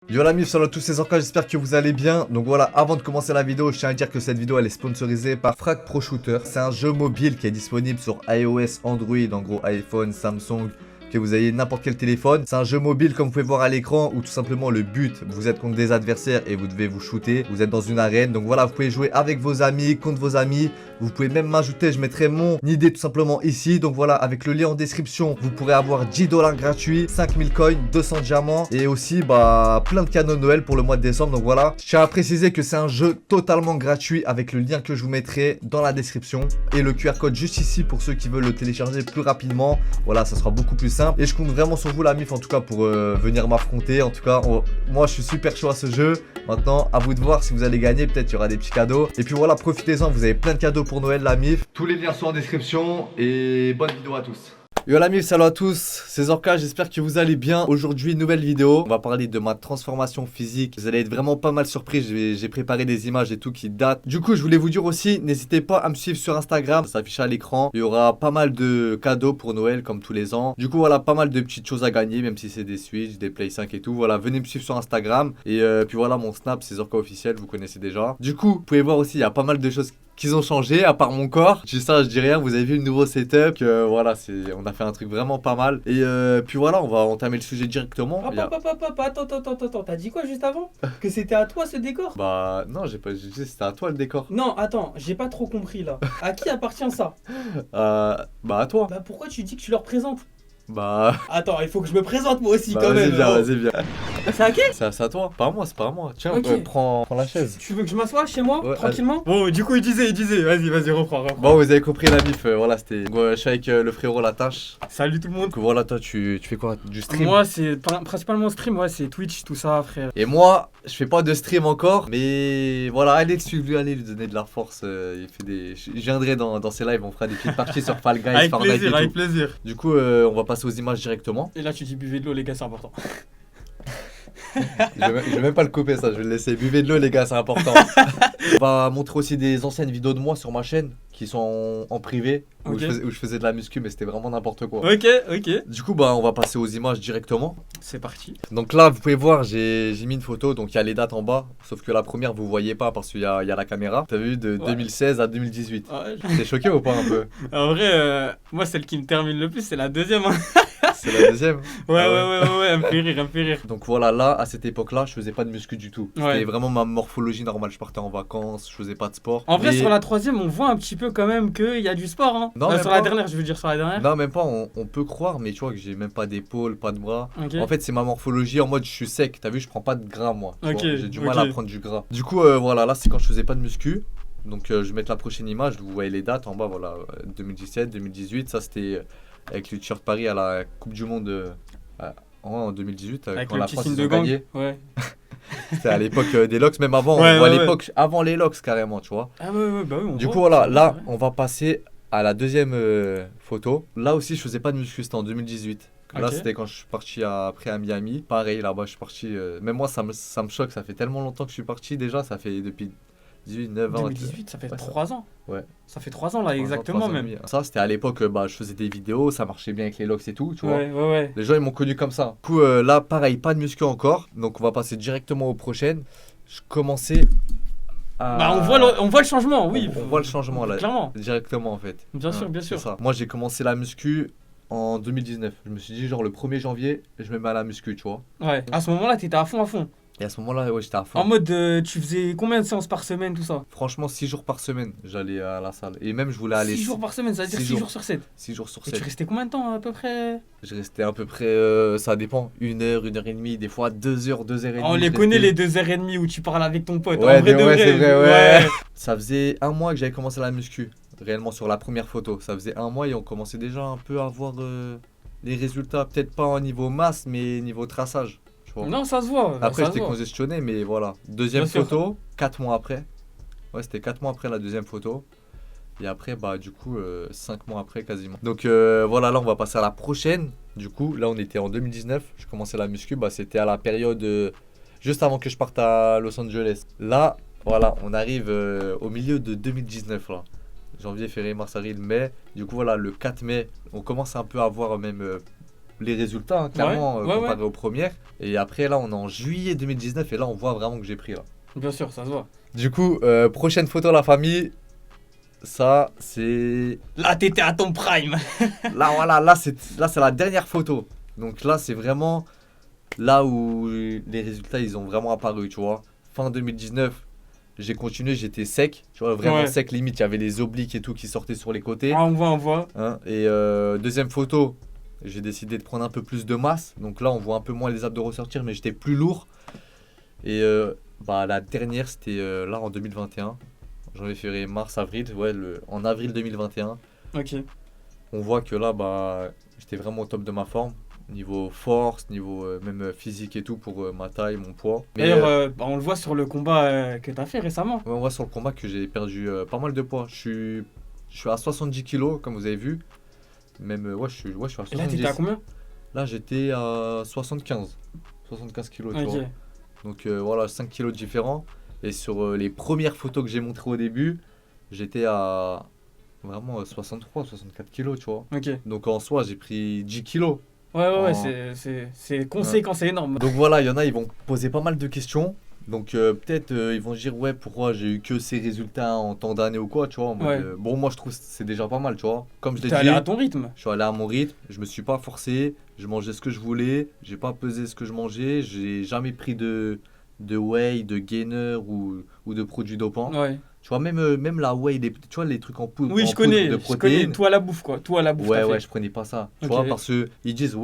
Yo la mif, salut à tous, c'est Zorka, j'espère que vous allez bien. Donc voilà, avant de commencer la vidéo, je tiens à dire que cette vidéo elle est sponsorisée par Frag Pro Shooter. C'est un jeu mobile qui est disponible sur iOS, Android, en gros iPhone, Samsung, que vous ayez n'importe quel téléphone. C'est un jeu mobile comme vous pouvez voir à l'écran où tout simplement le but, vous êtes contre des adversaires et vous devez vous shooter. Vous êtes dans une arène, donc voilà, vous pouvez jouer avec vos amis, contre vos amis. Vous pouvez même m'ajouter, je mettrai mon idée tout simplement ici. Donc voilà, avec le lien en description, vous pourrez avoir 10 $ gratuits, 5000 coins, 200 diamants et aussi plein de cadeaux de Noël pour le mois de décembre. Donc voilà, je tiens à préciser que c'est un jeu totalement gratuit avec le lien que je vous mettrai dans la description et le QR code juste ici pour ceux qui veulent le télécharger plus rapidement. Voilà, ça sera beaucoup plus simple. Et je compte vraiment sur vous la mif en tout cas pour venir m'affronter. En tout cas, moi je suis super chaud à ce jeu. Maintenant, à vous de voir si vous allez gagner. Peut-être il y aura des petits cadeaux. Et puis voilà, profitez-en, vous avez plein de cadeaux pour Noël la mif. Tous les liens sont en description et bonne vidéo à tous. Yo la mif, salut à tous, c'est Zorka, j'espère que vous allez bien. Aujourd'hui, nouvelle vidéo, on va parler de ma transformation physique. Vous allez être vraiment pas mal surpris, j'ai préparé des images et tout qui datent. Du coup, je voulais vous dire aussi, n'hésitez pas à me suivre sur Instagram, ça s'affiche à l'écran. Il y aura pas mal de cadeaux pour Noël comme tous les ans. Du coup, voilà, pas mal de petites choses à gagner, même si c'est des Switch, des Play 5 et tout. Voilà, venez me suivre sur Instagram. Et puis voilà, mon Snap, c'est Zorka officiel, vous connaissez déjà. Du coup, vous pouvez voir aussi, il y a pas mal de choses qu'ils ont changé, à part mon corps. Je dis ça, je dis rien, vous avez vu le nouveau setup. Voilà, on a fait un truc vraiment pas mal. Et puis voilà, on va entamer le sujet directement. Attends, t'as dit quoi juste avant? Que c'était à toi ce décor? Bah non, j'ai pas dit c'était à toi le décor. Non, attends, j'ai pas trop compris là. À qui appartient ça? Bah à toi. Bah pourquoi tu dis que tu leur présentes? Bah Attends, il faut que je me présente moi aussi bah, quand même. vas-y viens. C'est à qui? C'est à toi, pas à moi, c'est pas à moi. Tiens, Ok. prends la chaise. Tu veux que je m'assoie chez moi Ouais, tranquillement? Bon, du coup il disait, vas-y, reprends. Bon, vous avez compris la mif, voilà, c'était. Je suis avec le frérot La Tâche. Salut tout le monde. Donc voilà, toi tu fais quoi? Du stream? Moi c'est principalement stream, ouais, c'est Twitch, tout ça frère. Et moi, je fais pas de stream encore, mais voilà, allez le suivre, allez lui donner de la force. Il fait des. Je viendrai dans ses lives, on fera des petites parties sur Fall Guys, Avec Fortnite plaisir, et tout. avec plaisir. Du coup, on va passer aux images directement. Et là tu dis buvez de l'eau les gars, c'est important. Je vais même pas le couper ça, je vais le laisser. Buvez de l'eau les gars, c'est important. On va montrer aussi des anciennes vidéos de moi sur ma chaîne qui sont en privé, où, Ok. où je faisais de la muscu, mais c'était vraiment n'importe quoi. Ok. Du coup, on va passer aux images directement. C'est parti. Donc là, vous pouvez voir, j'ai mis une photo, donc il y a les dates en bas, sauf que la première, vous voyez pas parce qu'il y a la caméra. T'as vu, de Ouais. 2016 à 2018. Ouais, T'es choqué ou pas un peu? en vrai, moi celle qui me termine le plus c'est la deuxième. Hein. C'est la deuxième. Ouais, Ah ouais, elle me fait rire. Donc voilà, là, à cette époque-là, je faisais pas de muscu du tout. C'était Ouais. vraiment ma morphologie normale. Je partais en vacances, je faisais pas de sport. En vrai, Mais- sur la troisième, on voit un petit peu quand même qu'il y a du sport. Hein. Non, même sur la pas. dernière, je veux dire sur la dernière. Non, même pas, on peut croire, mais tu vois que j'ai même pas d'épaule, pas de bras. Ok. En fait, c'est ma morphologie en mode je suis sec. T'as vu, je prends pas de gras moi. tu Ok, vois. J'ai du mal ok. à prendre du gras. Du coup, voilà, là, c'est quand je faisais pas de muscu. Donc, je vais mettre la prochaine image. Vous voyez les dates en bas, voilà. 2017, 2018. Ça, c'était avec le t-shirt Paris à la Coupe du Monde en 2018. Avec quand le la petit France signe ils de ont gang. gagné. Ouais. C'était à l'époque des locks, même avant. Ouais, on voit ouais, l'époque avant les locks carrément, tu vois. Ah ouais, bah oui. On Du voit. coup, voilà, là, Ouais. on va passer à la deuxième photo. Là aussi, je faisais pas de muscu, c'était en 2018. Là, Ok. c'était quand je suis parti après à Miami. Pareil, là-bas, je suis parti. Même moi, ça me choque, ça fait tellement longtemps que je suis parti déjà. Ça fait depuis 18, 9 ans. 2018, ça fait Ouais, 3 ans. Ouais. Ça fait 3 ans là, 3 ans, exactement 3 ans et même. demi. Ça, c'était à l'époque, je faisais des vidéos, ça marchait bien avec les locks et tout, tu vois. Ouais. Les gens, ils m'ont connu comme ça. Du coup, là, pareil, pas de muscu encore. Donc, on va passer directement aux prochaines. Je commençais à. Bah, on voit le changement, oui. On voit le changement là. Clairement. Directement en fait. Bien sûr, bien c'est sûr. ça. Moi j'ai commencé la muscu en 2019. Je me suis dit genre le 1er janvier, je me mets à la muscu, tu vois. Ouais. À ce moment-là, t'étais à fond. Et à ce moment-là, ouais, j'étais à fond. En mode, tu faisais combien de séances par semaine, tout ça? Franchement, 6 jours par semaine, j'allais à la salle. Et même je voulais aller 6 jours par semaine, ça veut dire 6 6 jours sur 7. 6 jours sur Et 7. tu restais combien de temps à peu près? Je restais à peu près, ça dépend, 1 heure, 1 heure et demie, des fois 2 heures, 2 heures et demie. On les je connaît restais. les 2h30 où tu parles avec ton pote. Ouais, en vrai de ouais, vrai. c'est vrai, ouais. Ça faisait 1 mois que j'avais commencé la muscu. Réellement sur la première photo. Ça faisait 1 mois et on commençait déjà un peu à voir les résultats. Peut-être pas au niveau masse, mais niveau traçage. Tu vois. Non, ça se voit. Après, ça se j'étais voit. congestionné, mais voilà. Deuxième Bien sûr. photo, 4 mois après. Ouais, c'était 4 mois après la deuxième photo. Et après, du coup, 5 mois après quasiment. Donc voilà, là, on va passer à la prochaine. Du coup, là, on était en 2019. Je commençais la muscu. C'était à la période juste avant que je parte à Los Angeles. Là, voilà, on arrive au milieu de 2019, là. Janvier, février, mars, avril, mai. Du coup, voilà, le 4 mai, on commence un peu à voir même les résultats, hein, clairement, Ouais, comparé aux premières. Et après, là, on est en juillet 2019 et là, on voit vraiment que j'ai pris là. Bien sûr, ça se voit. Du coup, prochaine photo, la famille. Ça, c'est. Là, t'étais à ton prime. Là, voilà, là, c'est la dernière photo. Donc là, c'est vraiment là où les résultats, ils ont vraiment apparu, tu vois. Fin 2019, j'ai continué, j'étais sec, tu vois, vraiment Ouais. sec, limite, il y avait les obliques et tout qui sortaient sur les côtés. Ah, on voit. Hein. Et deuxième photo, j'ai décidé de prendre un peu plus de masse. Donc là, on voit un peu moins les abdos ressortir, mais j'étais plus lourd. Et la dernière, c'était là en 2021. Janvier, février, mars, avril. Ouais, en avril 2021. Ok. On voit que là, j'étais vraiment au top de ma forme. Niveau force, niveau même physique et tout pour ma taille, mon poids. Mais D'ailleurs, on le voit sur le combat que t'as fait récemment. ouais, on voit sur le combat que j'ai perdu pas mal de poids. Je suis à 70 kilos, comme vous avez vu. Même, je suis à Et là, 70. t'étais à combien? Là, j'étais à 75. 75 kilos, tu Ok. vois. Donc voilà, 5 kilos différents. Et sur les premières photos que j'ai montrées au début, j'étais à vraiment 63, 64 kilos, tu vois. Ok. Donc en soi, j'ai pris 10 kilos. Ouais, Oh. c'est conséquent, c'est énorme. Donc voilà, il y en a, ils vont poser pas mal de questions. Donc peut-être ils vont se dire, ouais, pourquoi j'ai eu que ces résultats en tant d'années ou quoi, tu vois. En mode, Ouais. bon, moi je trouve que c'est déjà pas mal, tu vois. Comme je l'ai T'es allé dit, à ton rythme. je suis allé à mon rythme, je me suis pas forcé, je mangeais ce que je voulais, j'ai pas pesé ce que je mangeais, j'ai jamais pris de whey, de gainer ou de produits dopants. Ouais. Tu vois, même la whey, tu vois, les trucs en poudre, Oui, en je connais. poudre de Je connais. protéines. Tout à la bouffe, quoi. Tout à la bouffe. Ouais, t'as ouais, fait. je prenais pas ça. Tu Ok. vois, parce que ils disent,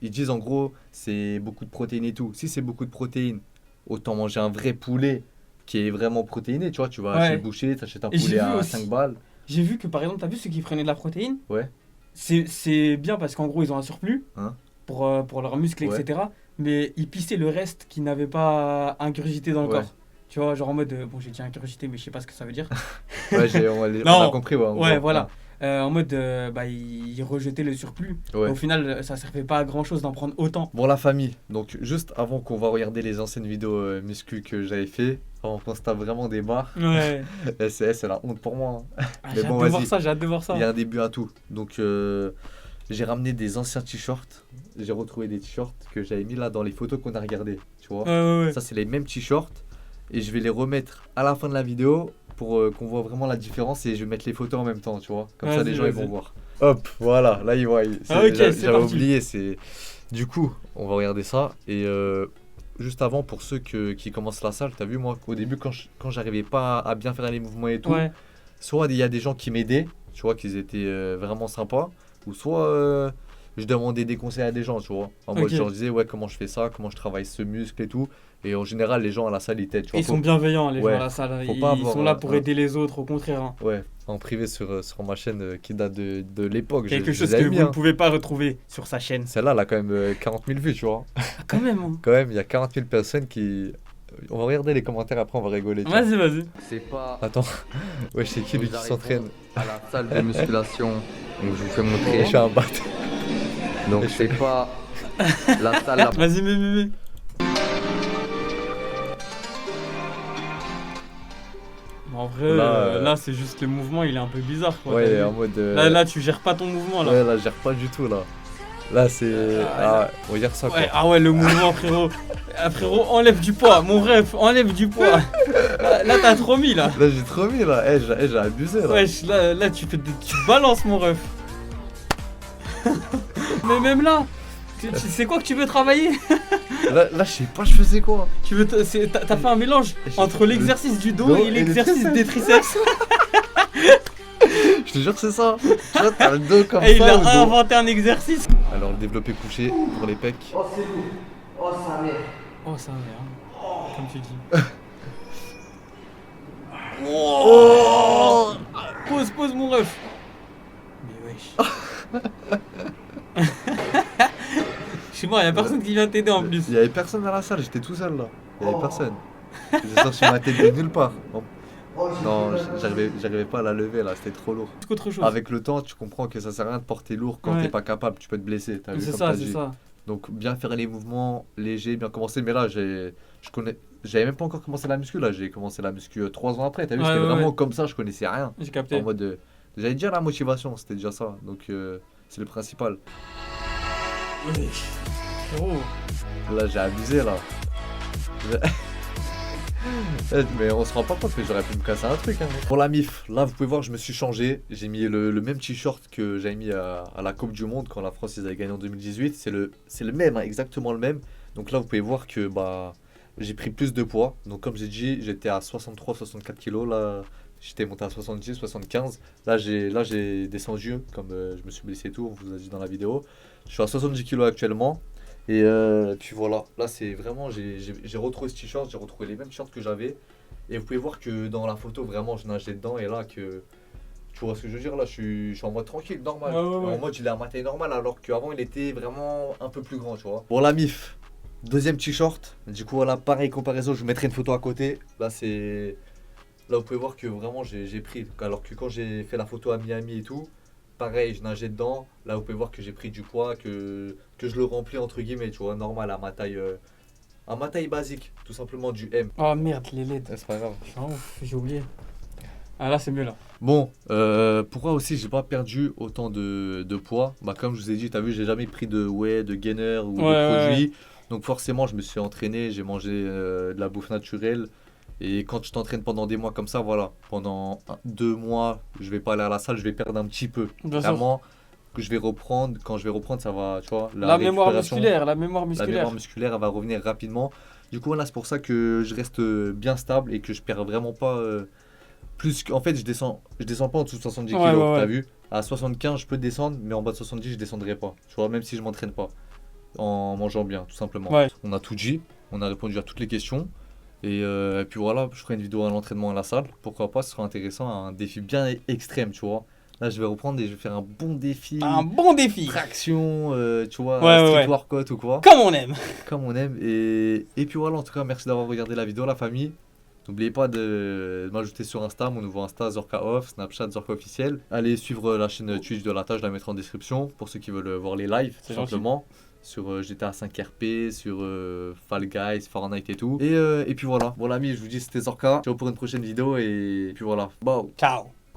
ils disent en gros, c'est beaucoup de protéines et tout. Si c'est beaucoup de protéines, autant manger un vrai poulet qui est vraiment protéiné. Tu vois, tu vas Ouais. chez le boucher, t'achètes un Et j'ai poulet vu à aussi- 5 balles. J'ai vu que par exemple, t'as vu ceux qui prenaient de la protéine? Ouais. C'est bien parce qu'en gros, ils ont un surplus Hein. pour leurs muscles, Ouais. etc. Mais ils pissaient le reste qu'ils n'avaient pas ingurgité dans le Ouais. corps. Tu vois, genre en mode, bon, j'ai dit ingurgité, mais je sais pas ce que ça veut dire. Ouais, on Non. a compris. Ouais, en Ouais, gros. voilà. En mode, ils rejetaient le surplus. Ouais. Au final, ça servait pas à grand chose d'en prendre autant. Bon, la famille. Donc, juste avant qu'on va regarder les anciennes vidéos muscu que j'avais fait, on constate vraiment des barres. Ouais. c'est la honte pour moi. Hein. Ah, Mais j'ai hâte bon, de voir vas-y. ça, j'ai hâte de voir ça. Il y a un début à tout. Donc, j'ai ramené des anciens t-shirts. J'ai retrouvé des t-shirts que j'avais mis là dans les photos qu'on a regardées. Tu vois. Ouais. Ça, c'est les mêmes t-shirts. Et je vais les remettre à la fin de la vidéo pour qu'on voit vraiment la différence. Et je vais mettre les photos en même temps, tu vois. Comme ça, Vas-y, les gens ils vas-y. vont voir. Hop, voilà. Là, ils voient. Ah, ok, c'est J'avais parti. oublié. Du coup, on va regarder ça. Et juste avant, pour ceux qui commencent la salle, t'as vu, moi, au début, quand j'arrivais pas à bien faire les mouvements et tout, Ouais. soit il y a des gens qui m'aidaient, tu vois, qu'ils étaient vraiment sympas, ou soit je demandais des conseils à des gens, tu vois. En mode, Ok. je leur disais, ouais, comment je fais ça, comment je travaille ce muscle et tout. Et en général, les gens à la salle, ils t'aident, tu vois. Ils sont bienveillants, les Ouais. gens à la salle. Faut Ils pas avoir, sont là pour un- aider les autres, au contraire. Hein. Ouais, en privé sur ma chaîne qui date de l'époque. Quelque je chose les avais que mis, vous hein. ne pouvez pas retrouver sur sa chaîne. Celle-là, elle a quand même 40 000 vues, tu vois. Ah, quand même. Hein. Quand même, il y a 40 000 personnes qui. On va regarder les commentaires après, on va rigoler. tu vois. Vas-y. C'est pas. Attends, ouais, c'est qui lui Nous qui arrivons s'entraîne? à la salle de musculation. Donc je vous fais Je montrer. suis un bat. Donc c'est pas la salle la Vas-y, mais. En vrai, là, c'est juste le mouvement, il est un peu bizarre. Quoi, Ouais, t'as vu en mode. Là, tu gères pas ton mouvement là. Ouais, là, je gère pas du tout, là. Là, c'est. Regarde ça, quoi. Ouais, ah ouais, le mouvement, frérot. Ah, frérot, enlève du poids. Mon ref, enlève du poids. Là, t'as trop mis là. Là, j'ai trop mis, là. J'ai abusé, là. Wesh, là, tu balances mon ref. Mais même là, c'est quoi que tu veux travailler? Là, je sais pas, je faisais quoi. T'as fait un mélange entre l'exercice du dos dos et et l'exercice les des triceps. Je te jure que c'est ça. Tu vois, t'as le dos comme Et il ça. a au dos. inventé un exercice. Alors, le développé couché pour les pecs. Oh, ça va, hein. Comme tu dis. Oh Pose mon ref. Mais wesh. Chez moi, y'a personne qui vient t'aider en plus. Il y avait personne à la salle, j'étais tout seul, là. Il y avait personne. J'ai sorti ma tête de nulle part. Non, j'arrivais pas à la lever, là. C'était trop lourd. C'est autre chose. Avec le temps, tu comprends que ça sert à rien de porter lourd quand Ouais. t'es pas capable, tu peux te blesser. T'as vu C'est comme ça, t'as c'est dit. ça. Donc bien faire les mouvements légers, bien commencer. Mais là, j'avais même pas encore commencé la muscu. Là, j'ai commencé la muscu 3 ans après. T'as vu, Ouais, c'était ouais, vraiment ouais. comme ça. Je connaissais rien. J'ai capté. En mode, j'allais dire la motivation, c'était déjà ça. Donc c'est le principal. Frérot. Là, j'ai abusé, là. Mais on se rend pas compte, mais j'aurais pu me casser un truc. Hein. Pour la MIF, là, vous pouvez voir, je me suis changé. J'ai mis le même t-shirt que j'avais mis à la Coupe du Monde quand la France ils avaient gagné en 2018. C'est le même, hein, exactement le même. Donc là, vous pouvez voir que bah, j'ai pris plus de poids. Donc comme j'ai dit, j'étais à 63-64 kilos. Là, j'étais monté à 70-75. Là, j'ai descendu, comme je me suis blessé et tout, on vous a dit dans la vidéo. Je suis à 70 kilos actuellement. Et puis voilà, là c'est vraiment, j'ai retrouvé ce t-shirt, j'ai retrouvé les mêmes t-shirts que j'avais. Et vous pouvez voir que dans la photo, vraiment, je nageais dedans. Et là, que tu vois ce que je veux dire, là, je suis en mode tranquille, normal. Ouais. En mode, il est à ma taille normale, alors qu'avant, il était vraiment un peu plus grand, tu vois. Pour la MIF, deuxième t-shirt. Du coup, voilà, pareil, comparaison, je vous mettrai une photo à côté. Là, c'est. Là, vous pouvez voir que vraiment, j'ai pris. Alors que quand j'ai fait la photo à Miami et tout. Pareil, je nageais dedans. Là, vous pouvez voir que j'ai pris du poids, que je le remplis entre guillemets, tu vois, normal à ma taille basique, tout simplement du M. Oh merde, les LED. C'est pas grave. Je suis un ouf, j'ai oublié. Ah là, c'est mieux là. Bon, pourquoi aussi j'ai pas perdu autant de poids? Bah, comme je vous ai dit, t'as vu, j'ai jamais pris de whey, de gainer ou de produits. Donc, forcément, je me suis entraîné, j'ai mangé de la bouffe naturelle. Et quand tu t'entraînes pendant des mois comme ça, voilà, pendant 2 mois, je vais pas aller à la salle, je vais perdre un petit peu. Bien sûr. Vraiment, que je vais reprendre, quand je vais reprendre, ça va, tu vois, La mémoire récupération, musculaire, la mémoire la musculaire. mémoire musculaire, elle va revenir rapidement. Du coup, voilà, c'est pour ça que je reste bien stable et que je perds vraiment pas plus. En fait, je descends pas en dessous de 70 kilos, t'as vu? À 75, je peux descendre, mais en bas de 70, je descendrai pas. Tu vois, même si je m'entraîne pas, en mangeant bien, tout simplement. Ouais. On a tout dit, on a répondu à toutes les questions. Et puis voilà, je ferai une vidéo à l'entraînement à la salle. Pourquoi pas, ce sera intéressant, un défi bien extrême, tu vois. Là, je vais reprendre et je vais faire un bon défi. Un bon défi. Traction, tu vois, Ouais, street workout ou quoi. Comme on aime. Comme on aime. Et puis voilà, en tout cas, merci d'avoir regardé la vidéo, la famille. N'oubliez pas de m'ajouter sur Insta, mon nouveau Insta, Zorka Off, Snapchat, Zorka Officiel. Allez suivre la chaîne Twitch de la tâche, je la mettrai en description pour ceux qui veulent voir les lives, tout simplement. Sur GTA 5RP, sur Fall Guys, Fortnite et tout. Et puis voilà, bon l'ami, je vous dis c'était Zorka. Ciao pour une prochaine vidéo et puis voilà. Bye. Ciao.